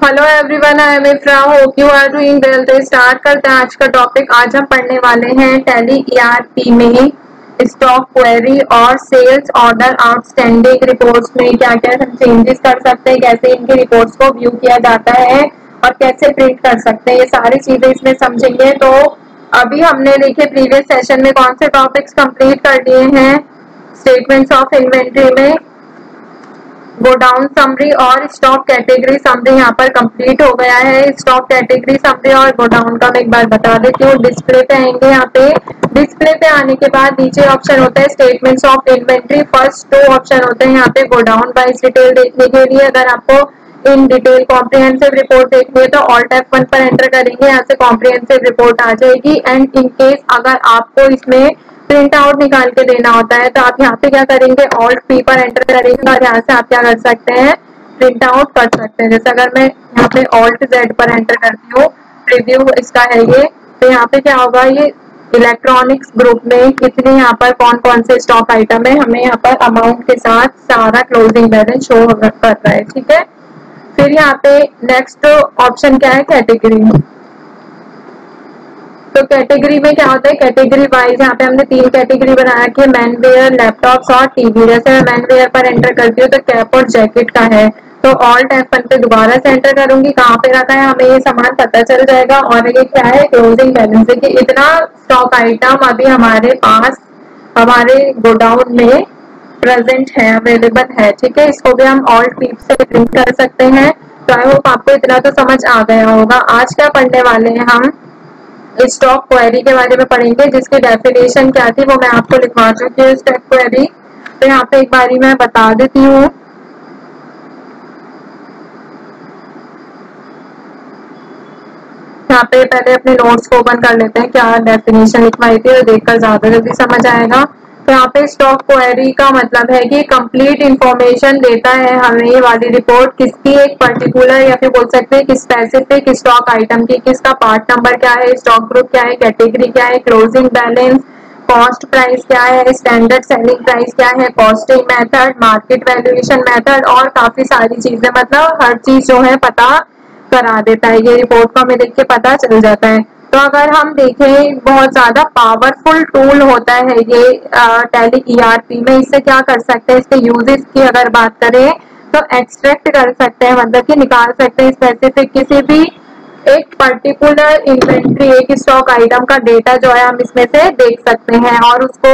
Hello everyone, I am Ifra. Hope you are doing well. तो start करते हैं आज का टॉपिक। आज हम पढ़ने वाले हैं टैली ईआरपी में स्टॉक क्वेरी और सेल्स ऑर्डर आउटस्टैंडिंग रिपोर्ट्स में क्या क्या हम चेंजेस कर सकते हैं, कैसे इनकी रिपोर्ट्स को व्यू किया जाता है और कैसे प्रिंट कर सकते हैं, ये सारी चीजें इसमें समझेंगे। तो अभी हमने देखे प्रीवियस सेशन में कौन से टॉपिक्स कंप्लीट कर लिए हैं। स्टेटमेंट्स ऑफ इन्वेंट्री में गोडाउन समरी और स्टॉक कैटेगरी समरी यहाँ पर कंप्लीट हो गया है। स्टॉक कैटेगरी समरी और गोडाउन का मैं एक बार बता देती हूँ। डिस्प्ले पे आएंगे। यहाँ पे डिस्प्ले पे आने के बाद नीचे ऑप्शन होता है स्टेटमेंट्स ऑफ इन्वेंट्री। फर्स्ट दो ऑप्शन होते हैं यहाँ पे गोडाउन वाइज डिटेल देखने के लिए। अगर आपको इन डिटेल कॉम्प्रिहेंसिव रिपोर्ट देखनी है तो ऑल्ट F1 पर एंटर करेंगे, यहाँ से कॉम्प्रिहेंसिव रिपोर्ट आ जाएगी। एंड इन केस अगर आपको इसमें प्रिंट आउट निकाल के देना होता है तो आप यहाँ पे क्या करेंगे, ऑल्ट P पर एंटर करेंगे और यहाँ से आप क्या कर सकते हैं, प्रिंट आउट कर सकते हैं। जैसे अगर मैं यहाँ पे ऑल्ट Z पर एंटर करती हूँ, प्रीव्यू इसका है ये, तो यहाँ पे क्या होगा, ये इलेक्ट्रॉनिक्स ग्रुप में कितने यहाँ पर कौन कौन से स्टॉक आइटम है, हमें यहाँ पर अमाउंट के साथ सारा क्लोजिंग बैलेंस शो कर रहा है। ठीक है। फिर यहाँ पे नेक्स्ट ऑप्शन क्या है, कैटेगरी। तो कैटेगरी में क्या होता है, कैटेगरी वाइज यहाँ पे हमने 3 कैटेगरी बना रखी है, मैन वेयर, लैपटॉप्स और टीवी। जैसे मैं मैन वेयर पर एंटर करती हूँ तो कैप और जैकेट का है, तो ऑल्ट F1 पे दोबारा से एंटर करूंगी, कहाँ पे रखा है हमें ये सामान पता चल जाएगा। और ये क्या है, क्लोजिंग बैलेंस है कि इतना स्टॉक आइटम अभी हमारे पास हमारे गोडाउन में प्रेजेंट है, अवेलेबल है। ठीक है। इसको भी हम ऑल्ट P से प्रिंट कर सकते हैं। तो आई होप आपको इतना तो समझ आ गया होगा। आज क्या पढ़ने वाले हैं, हम स्टॉक क्वेरी के बारे में पढ़ेंगे, जिसकी डेफिनेशन क्या थी वो मैं आपको लिखवा चुकी हूँ, स्टॉक क्वेरी। तो यहाँ पे एक बारी मैं बता देती हूँ। यहाँ पे पहले अपने नोट्स को ओपन कर लेते हैं, क्या डेफिनेशन लिखवाई थी, और देखकर ज्यादा जल्दी समझ आएगा। तो यहाँ पे स्टॉक क्वेरी का मतलब है कि कंप्लीट इंफॉर्मेशन देता है हमें ये वाली रिपोर्ट किसकी, एक पर्टिकुलर या फिर बोल सकते हैं कि स्पेसिफिक स्टॉक आइटम की, किसका पार्ट नंबर क्या है, स्टॉक ग्रुप क्या है, कैटेगरी क्या है, क्लोजिंग बैलेंस, कॉस्ट प्राइस क्या है, स्टैंडर्ड सेलिंग प्राइस क्या है, costing method, market valuation method और काफी सारी चीजें, मतलब हर चीज जो है पता करा देता है। ये रिपोर्ट को हमें देख के पता चल जाता है। तो अगर हम देखें, बहुत ज्यादा पावरफुल टूल होता है ये टैली ईआरपी में। इससे क्या कर सकते हैं, इसके यूजेस की अगर बात करें तो एक्सट्रैक्ट कर सकते हैं, मतलब कि निकाल सकते हैं स्पेसिफिक किसी भी एक पर्टिकुलर इन्वेंट्री, एक स्टॉक आइटम का डेटा जो है हम इसमें से देख सकते हैं। और उसको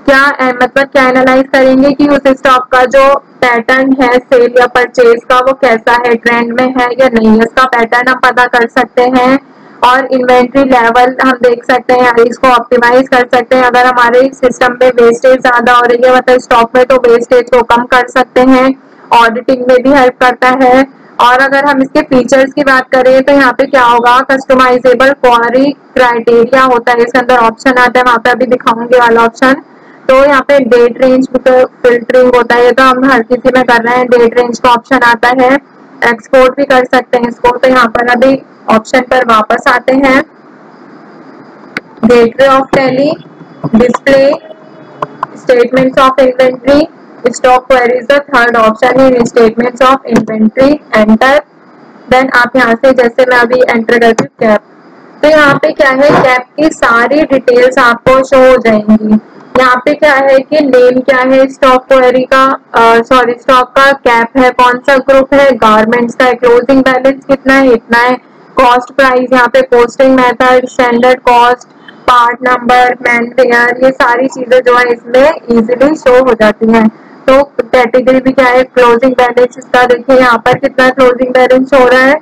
क्या मतलब क्या एनालाइज करेंगे कि उस स्टॉक का जो पैटर्न है सेल या परचेज का वो कैसा है, ट्रेंड में है या नहीं है, उसका पैटर्न हम पता कर सकते हैं। और इन्वेंट्री लेवल हम देख सकते हैं, इसको ऑप्टिमाइज कर सकते हैं। अगर हमारे सिस्टम में वेस्टेज ज्यादा हो रही है, मतलब स्टॉक में, तो वेस्टेज को कम कर सकते हैं। ऑडिटिंग में भी हेल्प करता है। और अगर हम इसके फीचर्स की बात करें तो यहाँ पे क्या होगा, कस्टमाइजेबल क्वेरी क्राइटेरिया होता है, इसके अंदर ऑप्शन आता है, वहां पे अभी दिखाऊंगे वाला ऑप्शन। तो यहाँ पे डेट रेंज फिल्टरिंग होता है, तो हम हर किसी में कर रहे हैं, डेट रेंज का ऑप्शन आता है। एक्सपोर्ट भी कर सकते हैं इसको। तो यहाँ पर अभी ऑप्शन पर वापस आते हैं। Gateway of Tally, display, statements of inventory, stock query is the third option in statements of inventory. Enter. Then आप यहाँ से, जैसे मैं अभी एंटर करती हूँ कैप, तो यहाँ पे क्या है, कैप की सारी डिटेल्स आपको शो हो जाएंगी। यहाँ पे क्या है कि नेम क्या है स्टॉक क्वेरी का, सॉरी स्टॉक का, कैप है, कौन सा ग्रुप है, गारमेंट्स का है, क्लोजिंग बैलेंस कितना है, इतना है, कॉस्ट प्राइस, यहाँ पे posting method, standard cost, part number, man ware, ये सारी चीजें जो है इसमें इजीली शो हो जाती हैं। तो कैटेगरी भी क्या है, क्लोजिंग बैलेंस, इसका देखिए यहाँ पर कितना क्लोजिंग बैलेंस हो रहा है।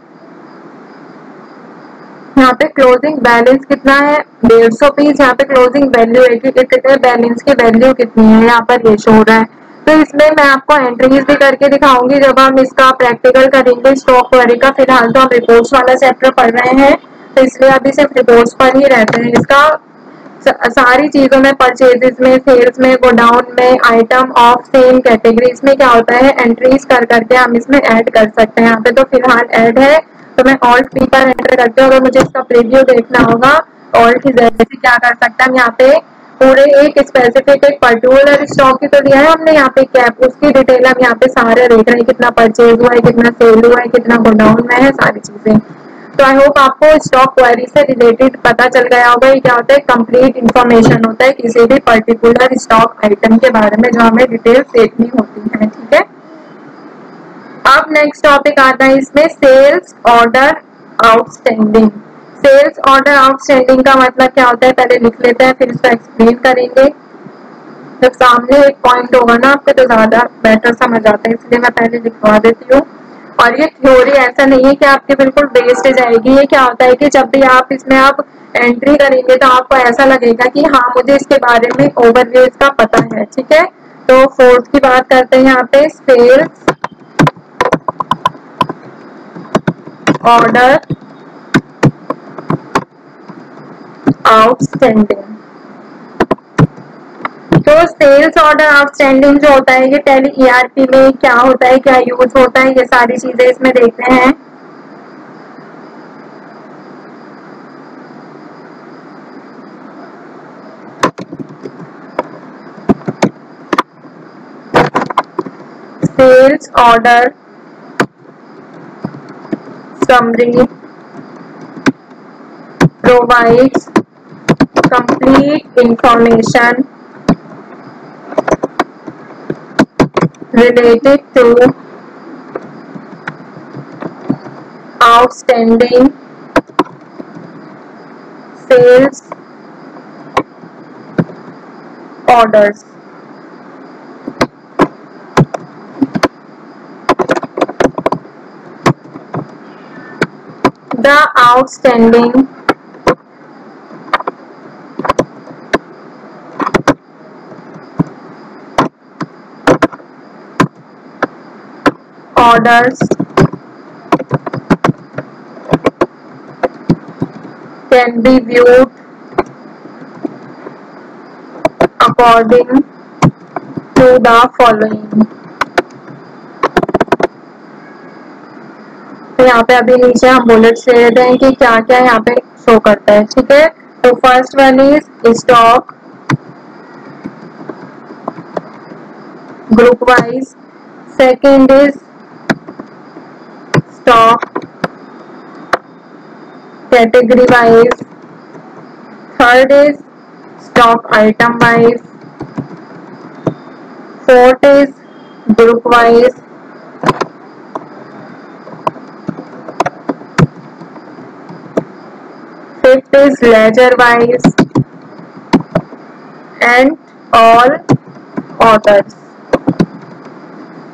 यहाँ पे क्लोजिंग बैलेंस कितना है, 150 पीस। यहाँ पे क्लोजिंग वैल्यू है कि कितने बैलेंस की वैल्यू कितनी है, यहाँ पर ये शो हो रहा है। तो इसमें मैं आपको एंट्रीज भी करके दिखाऊंगी जब हम इसका प्रैक्टिकल करेंगे स्टॉक क्वेरी का। फिलहाल तो हम रिपोर्ट्स वाला चैप्टर पढ़ रहे हैं, तो इसलिए अभी सिर्फ रिपोर्ट्स पर ही रहते हैं। इसका सारी चीजों में, परचेजेस में, सेल्स में, गोडाउन में, आइटम ऑफ सेम कैटेगरीज में क्या होता है, एंट्रीज कर करके हम इसमें ऐड कर सकते हैं। यहाँ पे तो फिलहाल ऐड है, तो मैं ऑल्ट P पर एंटर करती हूँ। अगर मुझे इसका प्रीव्यू देखना होगा, ऑल्ट Z से क्या कर सकते हैं हम, यहाँ पे पूरे एक स्पेसिफिक एक पर्टिकुलर स्टॉक की तो दिया है हमने यहाँ पे कैप, उसकी डिटेल हम यहाँ पे सारे देख रहे हैं, कितना परचेज हुआ है, कितना सेल हुआ है, कितना गोडाउन में है, सारी चीजें। तो आई होप आपको स्टॉक क्वेरी से रिलेटेड पता चल गया होगा ये क्या होता है, कंप्लीट इंफॉर्मेशन होता है किसी भी पर्टिकुलर स्टॉक आइटम के बारे में जो हमें डिटेल्स देखनी होती है। ठीक है, अब नेक्स्ट टॉपिक आता है इसमें sales order outstanding. Sales order outstanding का मतलब क्या होता है पहले लिख लेते हैं, फिर इसको एक्सप्लेन करेंगे। जब सामने एक पॉइंट होगा ना आपको तो ज्यादा बेटर समझ आता है, इसलिए मैं पहले लिखवा देती हूँ। और ये थ्योरी ऐसा नहीं है कि आपकी बिल्कुल वेस्ट जाएगी। ये क्या होता है कि जब भी आप इसमें आप एंट्री करेंगे तो आपको ऐसा लगेगा कि हाँ मुझे इसके बारे में ओवरव्यू इसका पता है। ठीक है, तो फोर्थ की बात करते हैं यहाँ पे, सेल्स ऑर्डर आउटस्टैंडिंग। तो सेल्स ऑर्डर आउटस्टैंडिंग जो होता है ये टैली ईआरपी में क्या होता है, क्या यूज होता है, ये सारी चीजें इसमें देखते हैं। Sales order summary provides complete information related to outstanding sales orders. The outstanding orders can be viewed according to the following. तो यहाँ पे अभी नीचे हम बुलेट्स ले लेते हैं कि क्या क्या यहाँ पे शो करता है। ठीक है, तो first one is stock group wise, second is stock category wise, third is stock item wise, fourth is group wise, fifth is ledger wise and all orders.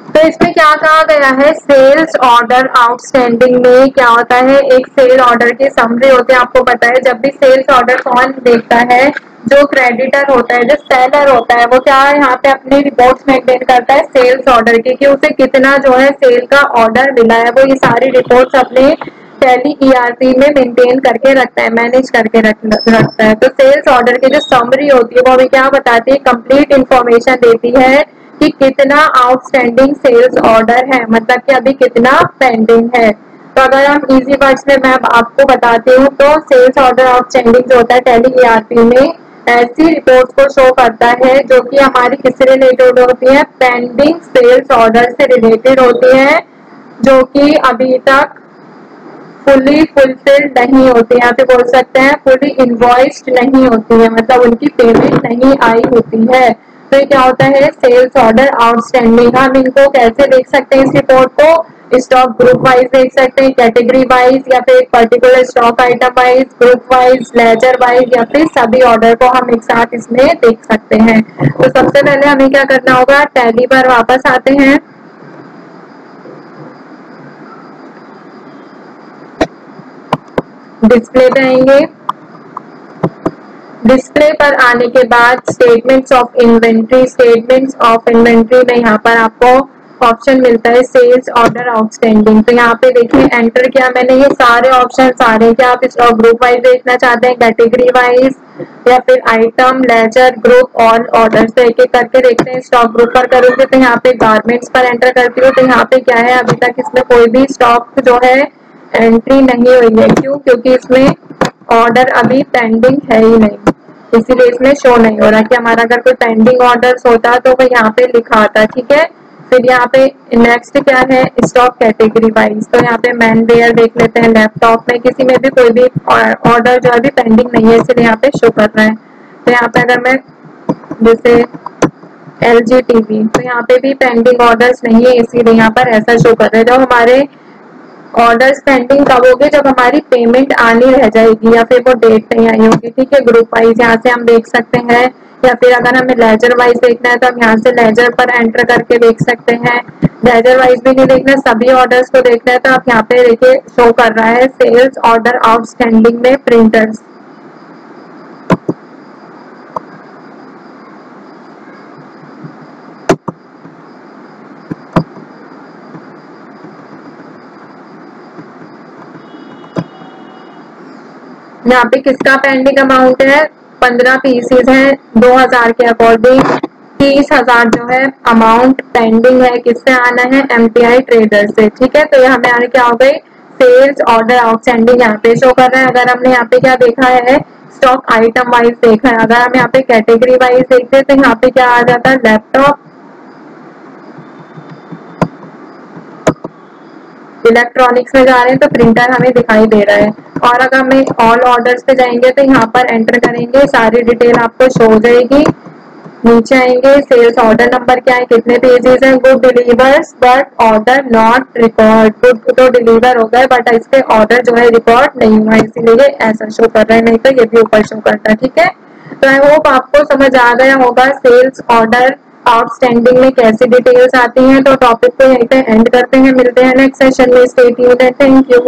तो इसमें क्या कहा गया है, सेल्स ऑर्डर आउटस्टैंडिंग में क्या होता है, एक सेल ऑर्डर की समरी होती है। आपको पता है जब भी सेल्स ऑर्डर कौन देखता है, जो क्रेडिटर होता है, जो सेलर होता है, वो क्या है यहाँ पे अपनी रिपोर्ट्स मेंटेन करता है सेल्स ऑर्डर की, कि उसे कितना जो है सेल का ऑर्डर मिला है, वो ये सारी रिपोर्ट्स अपने टैली ईआरपी में मेंटेन करके रखता है, मैनेज करके रखता है। तो सेल्स ऑर्डर की जो समरी होती है वो हमें क्या बताती है, कंप्लीट इंफॉर्मेशन देती है कि कितना आउटस्टैंडिंग सेल्स ऑर्डर है, मतलब कि अभी कितना पेंडिंग है। तो अगर हम इजी वर्ड्स में मैं आपको बताती हूँ तो सेल्स ऑर्डर आउटस्टैंडिंग जो होता है टैली ईआरपी में ऐसी रिपोर्ट्स को शो करता है जो कि हमारी किससे रिलेटेड होती है, पेंडिंग सेल्स ऑर्डर से रिलेटेड होती है, जो कि अभी तक फुली फुलफिल्ड नहीं होती, यहाँ पे बोल सकते हैं फुली इनवॉइस्ड नहीं होती है, मतलब उनकी पेमेंट नहीं आई होती है। तो ये क्या होता है, सेल्स ऑर्डर आउटस्टैंडिंग। हम इनको कैसे देख सकते हैं इस रिपोर्ट को, स्टॉक ग्रुप वाइज देख सकते हैं, कैटेगरी वाइज, या फिर एक particular stock item wise, group wise, ledger wise, या फिर सभी ऑर्डर को हम एक साथ इसमें देख सकते हैं। तो सबसे पहले हमें क्या करना होगा, टैली पर वापस आते हैं। डिस्प्ले पे आएंगे, डिस्प्ले पर आने के बाद statements of inventory, statements of inventory में यहाँ पर आपको ऑप्शन मिलता है सेल्स ऑर्डर आउटस्टैंडिंग। तो यहाँ पे देखिए एंटर किया मैंने, ये सारे ऑप्शन सारे क्या आप स्टॉक ग्रुप वाइज देखना चाहते हैं, कैटेगरी वाइज, या फिर item, ledger, group, all order. तो एक एक करके देखते हैं। स्टॉक ग्रुप पर करोगे तो यहाँ पे गारमेंट्स पर एंटर करती हूँ, तो यहाँ पे क्या है, अभी तक इसमें कोई भी स्टॉक जो है एंट्री नहीं हुई है। क्यों, क्योंकि इसमें ऑर्डर अभी पेंडिंग है ही नहीं। इसीलिए इसमें शो नहीं हो रहा कि हमारा अगर कोई पेंडिंग ऑर्डर्स होता तो वो यहाँ पे लिखा आता, ठीक है। फिर यहाँ पे नेक्स्ट क्या है, स्टॉक कैटेगरी वाइज। तो यहाँ पे मैन वेयर देख लेते हैं, लैपटॉप में किसी में भी कोई भी ऑर्डर जो अभी पेंडिंग नहीं है इसलिए यहाँ पे शो कर रहा है। तो यहाँ पे अगर मैं जैसे LG टीवी, तो यहाँ पे भी पेंडिंग ऑर्डर्स नहीं है इसीलिए यहाँ पर ऐसा शो कर रहे हैं। जब हमारे ऑर्डर्स पेंडिंग कब होगी, जब हमारी पेमेंट आनी रह जाएगी या फिर वो डेट नहीं आई होगी, ठीक है। ग्रुप वाइज यहाँ से हम देख सकते हैं, या फिर अगर हमें लेजर वाइज देखना है तो हम यहाँ से लेजर पर एंटर करके देख सकते हैं। लेजर वाइज भी नहीं देखना, सभी ऑर्डर्स को देखना है तो आप यहाँ पे देखिए शो कर रहा है सेल्स ऑर्डर आउटस्टैंडिंग में प्रिंटर्स। यहाँ पे किसका पेंडिंग अमाउंट है, 15 पीसीज है 2000 के अकॉर्डिंग। 30,000 जो है अमाउंट पेंडिंग है, किससे आना है, MPI ट्रेडर से, ठीक है। तो ये हमें आने क्या हो गई, सेल्स ऑर्डर आउटस्टैंडिंग यहाँ पे शो कर रहा है। अगर हमने यहाँ पे क्या देखा है, स्टॉक आइटम वाइज देखा है। अगर हम यहाँ पे कैटेगरी वाइज देखते हैं तो यहाँ पे क्या आ जाता है, लैपटॉप, इलेक्ट्रॉनिक्स में जा रहे हैं तो प्रिंटर हमें दिखाई दे रहा है। और अगर हमें ऑल ऑर्डर्स पे जाएंगे तो यहाँ पर एंटर करेंगे, सारी डिटेल आपको शो हो जाएगी। नीचे आएंगे, सेल्स ऑर्डर नंबर क्या है, कितने पेजेस हैं, good delivers but order not record. Good तो डिलीवर हो गए बट इसके ऑर्डर जो है रिकॉर्ड नहीं हुआ, इसीलिए ऐसा शो कर रहा है, नहीं तो ये भी ऊपर शो करता है, ठीक है। तो आई होप आपको समझ आ गया होगा सेल्स ऑर्डर आउटस्टैंडिंग में कैसी डिटेल्स आती हैं। तो टॉपिक को यहीं पे एंड करते हैं, मिलते हैं नेक्स्ट सेशन में। Stay tuned and thank you.